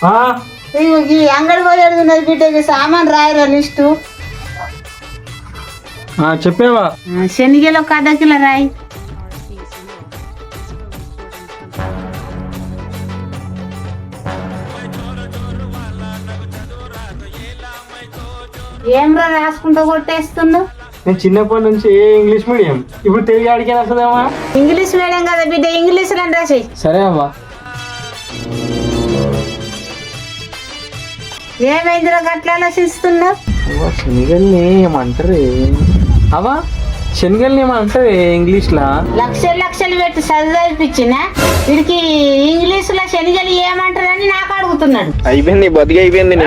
ఈ అంగడి పోయేది బిడ్డకి సామాన్ రాయరా లిస్టు. చెప్పేవా? శనిగలు ఒక అర్ధ కిలో రాయి. ఏమ్రా రాసుకుంటూ కొట్టేస్తున్నావు? నేను చిన్నప్పటి నుంచి ఇంగ్లీష్ మీడియం, ఇప్పుడు తెలుగు ఆడికే వస్తుందేమా? ఇంగ్లీష్ మీడియం కదా బిడ్డ, ఇంగ్లీష్ లో రాసేయి. సరే అవ్వా. ఏమైందిరా గట్ల ఆలోచిస్తున్నావు? శనగల్ని ఏమంటారు అవా? శనగల్ని ఏమంటారు ఇంగ్లీష్ లా? లక్షలు లక్షలు పెట్టి చదివిపించిన వీడికి ఇంగ్లీష్ లో శనిగలు ఏమంటారని నాకు అడుగుతున్నాడు. అయిపోయింది బతికి అయిపోయింది.